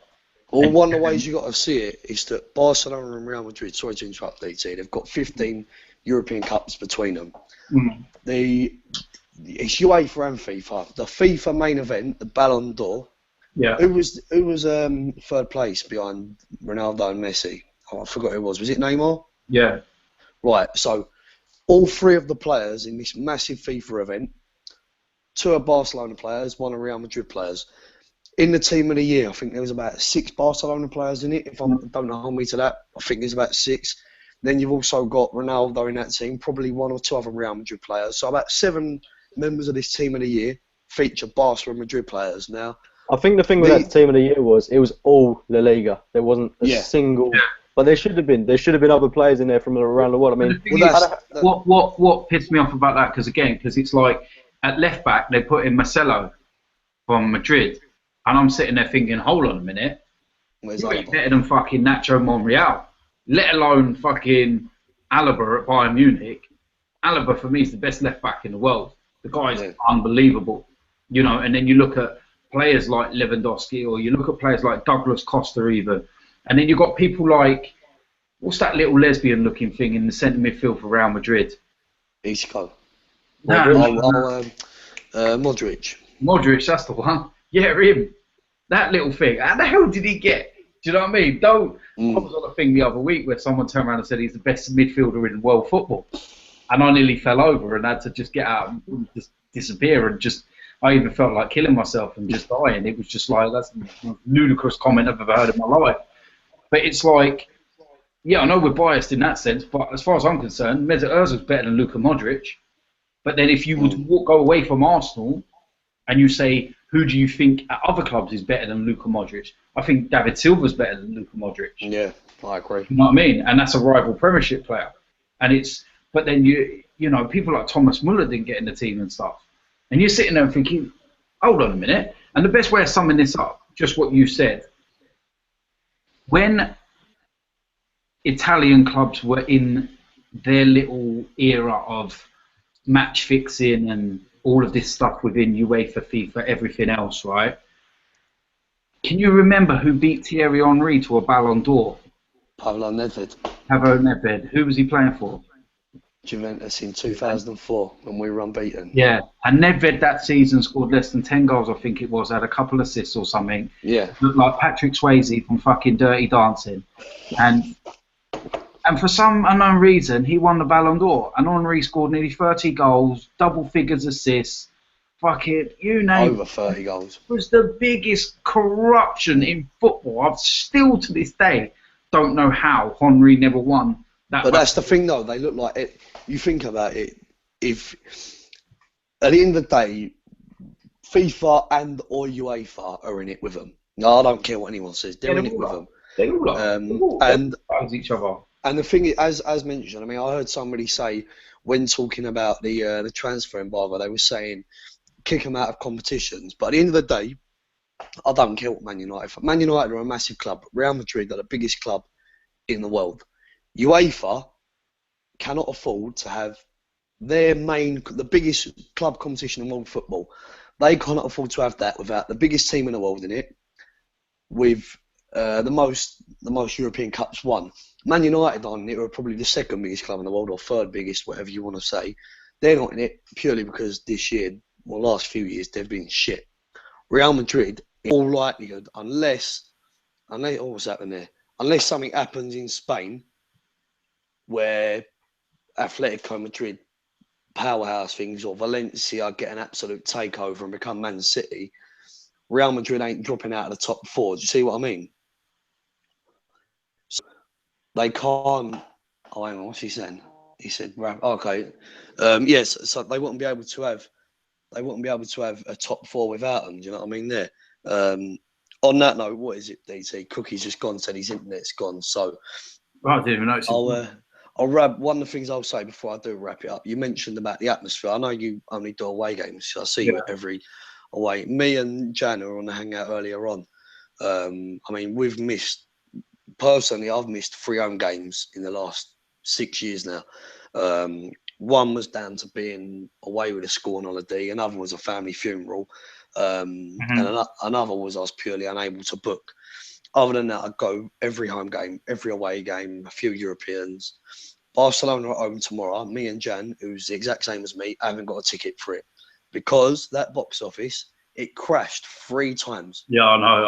Well, one of the ways you got to see it is that Barcelona and Real Madrid, sorry to interrupt, DT, they've got 15 European Cups between them. It's UEFA and FIFA. The FIFA main event, the Ballon d'Or. Yeah. Who was third place behind Ronaldo and Messi? Oh, I forgot who it was. Was it Neymar? Yeah. Right. So all three of the players in this massive FIFA event, two are Barcelona players, one are Real Madrid players. In the team of the year, I think there was about 6 Barcelona players in it. If I don't know how many to that, I think there's about 6. Then you've also got Ronaldo in that team, probably 1 or 2 other Real Madrid players. So about 7 members of this team of the year feature Barca and Madrid players. Now, I think the thing with that team of the year was it was all La Liga. There wasn't a single. Yeah. But there should have been. There should have been other players in there from around the world. I mean, what pissed me off about that? Because it's like at left back they put in Marcelo from Madrid, and I'm sitting there thinking, hold on a minute, he's better than fucking Nacho Monreal, let alone fucking Alaba at Bayern Munich. Alaba for me is the best left back in the world. The guy's unbelievable, you know. And then you look at players like Lewandowski, or you look at players like Douglas Costa even, and then you've got people like, what's that little lesbian-looking thing in the centre midfield for Real Madrid? Isco. Modric. Modric, that's the one. Yeah, him. That little thing. How the hell did he get? Do you know what I mean? I was on a thing the other week where someone turned around and said he's the best midfielder in world football. And I nearly fell over and had to just get out and just disappear and just... I even felt like killing myself and just dying. It was just like, that's the most ludicrous comment I've ever heard in my life. But it's like, yeah, I know we're biased in that sense, but as far as I'm concerned, Mesut Ozil's better than Luka Modric. But then if you would go away from Arsenal and you say, who do you think at other clubs is better than Luka Modric? I think David Silva's better than Luka Modric. Yeah, I agree. You know what I mean? And that's a rival Premiership player. And it's, but then you know, people like Thomas Muller didn't get in the team and stuff. And you're sitting there thinking, hold on a minute. And the best way of summing this up, just what you said, when Italian clubs were in their little era of match fixing and all of this stuff within UEFA, FIFA, everything else, right? Can you remember who beat Thierry Henry to a Ballon d'Or? Pavlo Nedved. Pavlo Nedved. Who was he playing for? Juventus in 2004 when we were unbeaten. Yeah, and Nedved that season scored less than 10 goals, I think it was, had a couple assists or something. Yeah. Looked like Patrick Swayze from fucking Dirty Dancing. And for some unknown reason, he won the Ballon d'Or. And Henry scored nearly 30 goals, double figures assists, fucking, you name over 30 goals. It was the biggest corruption in football. I've still to this day don't know how Henry never won that. But that's the thing though, they look like it. You think about it, if at the end of the day, FIFA and or UEFA are in it with them. No, I don't care what anyone says. They're in it with them. They all are. And each other. And the thing is, as mentioned, I mean, I heard somebody say when talking about the transfer embargo, they were saying kick them out of competitions. But at the end of the day, I don't care what Man United. Man United are a massive club. Real Madrid are the biggest club in the world. UEFA cannot afford to have the biggest club competition in world football. They cannot afford to have that without the biggest team in the world in it, with the most European Cups won. Man United on it are probably the second biggest club in the world, or third biggest, whatever you want to say. They're not in it purely because this year, or last few years, they've been shit. Real Madrid, in all likelihood, unless what's happening there? Unless something happens in Spain, where Atletico Madrid powerhouse things, or Valencia get an absolute takeover and become Man City, Real Madrid ain't dropping out of the top 4. Do you see what I mean? So they can't. Oh, hang on, what's he saying? He said, okay, yes. So they wouldn't be able to have. They wouldn't be able to have a top 4 without them. Do you know what I mean? There. On that note, what is it, DT? Cookie's just gone. Said his internet's gone. So I didn't even notice. I'll wrap one of the things I'll say before I do wrap it up. You mentioned about the atmosphere. I know you only do away games. So I see you every away. Me and Jan were on the hangout earlier on. I mean, we've missed. Personally, I've missed 3 home games in the last 6 years now. One was down to being away with a school on holiday. Another was a family funeral. And another was I was purely unable to book. Other than that, I'd go every home game, every away game, a few Europeans. Barcelona at home tomorrow. Me and Jan, who's the exact same as me, haven't got a ticket for it because that box office, it crashed 3 times. Yeah, I know.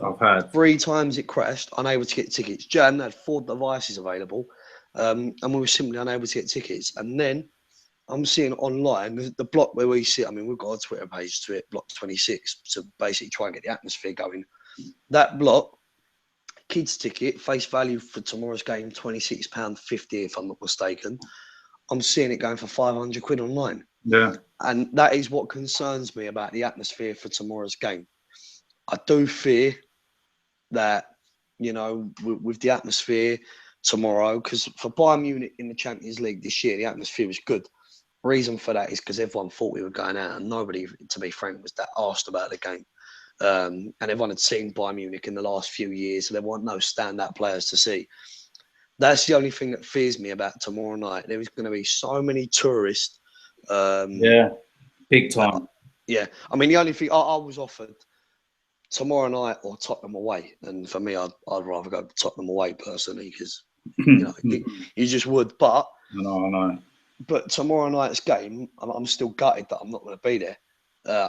I've heard. 3 times it crashed, unable to get tickets. Jan had 4 devices available, and we were simply unable to get tickets. And then I'm seeing online the block where we sit. I mean, we've got a Twitter page to it, Block 26, to basically try and get the atmosphere going. That block, kids ticket, face value for tomorrow's game, £26.50, if I'm not mistaken. I'm seeing it going for 500 quid online. Yeah. And that is what concerns me about the atmosphere for tomorrow's game. I do fear that, with the atmosphere tomorrow, because for Bayern Munich in the Champions League this year, the atmosphere was good. Reason for that is because everyone thought we were going out, and nobody, to be frank, was that asked about the game. And everyone had seen Bayern Munich in the last few years, so there weren't no stand-up players to see. That's the only thing that fears me about tomorrow night. There is going to be so many tourists. Big time. Yeah, I mean, the only thing I was offered tomorrow night or Tottenham away, and for me, I'd rather go Tottenham away personally because you just would. But I know. But tomorrow night's game, I'm still gutted that I'm not going to be there,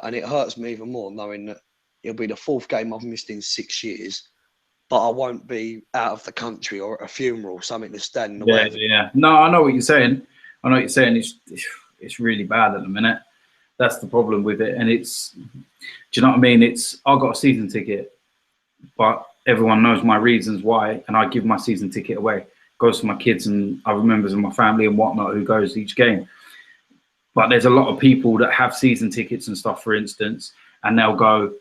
and it hurts me even more knowing that it'll be the 4th game I've missed in 6 years. But I won't be out of the country or at a funeral, something to stand in the way. Yeah. No, I know what you're saying. It's really bad at the minute. That's the problem with it. And it's, do you know what I mean? I've got a season ticket, but everyone knows my reasons why, and I give my season ticket away. It goes to my kids and other members of my family and whatnot who goes each game. But there's a lot of people that have season tickets and stuff, for instance, and they'll go,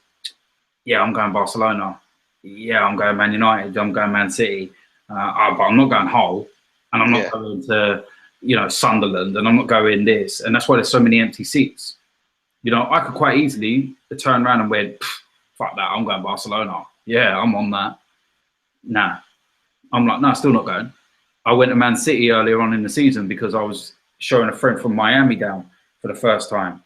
yeah, I'm going Barcelona. Yeah, I'm going Man United. I'm going Man City. But I'm not going Hull, and I'm not going to, Sunderland, and I'm not going this. And that's why there's so many empty seats. I could quite easily turn around and went, fuck that, I'm going Barcelona. Yeah, I'm on that. Nah. I'm like, no, still not going. I went to Man City earlier on in the season because I was showing a friend from Miami down for the first time.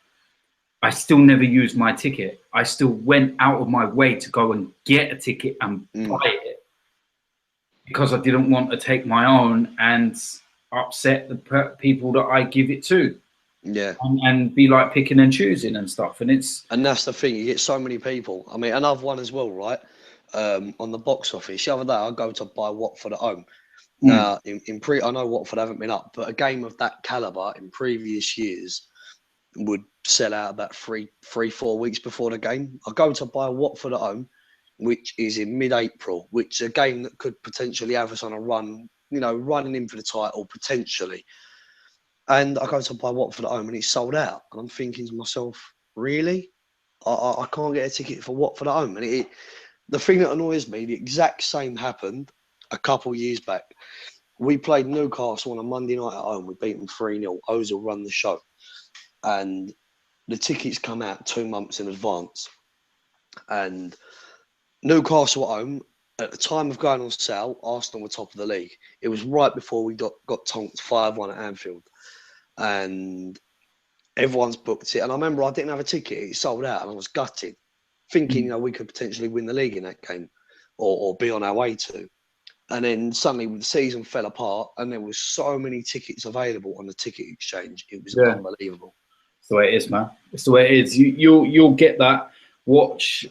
I still never used my ticket. I still went out of my way to go and get a ticket and buy it because I didn't want to take my own and upset the people that I give it to. Yeah. And be like picking and choosing and stuff. And that's the thing. You get so many people. I mean, another one as well, right? On the box office. The other day, I go to buy Watford at home. Now, I know Watford haven't been up, but a game of that calibre in previous years would sell out about 3-4 weeks before the game. I go to buy Watford at home, which is in mid-April, which is a game that could potentially have us on a run, running in for the title potentially. And I go to buy Watford at home and it's sold out. And I'm thinking to myself, really? I can't get a ticket for Watford at home. And the thing that annoys me, the exact same happened a couple of years back. We played Newcastle on a Monday night at home. We beat them 3-0. Ozil run the show. And the tickets come out 2 months in advance. And Newcastle at home, at the time of going on sale, Arsenal were top of the league. It was right before we got tonked 5-1 at Anfield. And everyone's booked it. And I remember I didn't have a ticket. It sold out and I was gutted, thinking we could potentially win the league in that game or be on our way to. And then suddenly the season fell apart and there was so many tickets available on the ticket exchange. It was unbelievable. It's the way it is, man. It's the way it is. You'll get that. Watch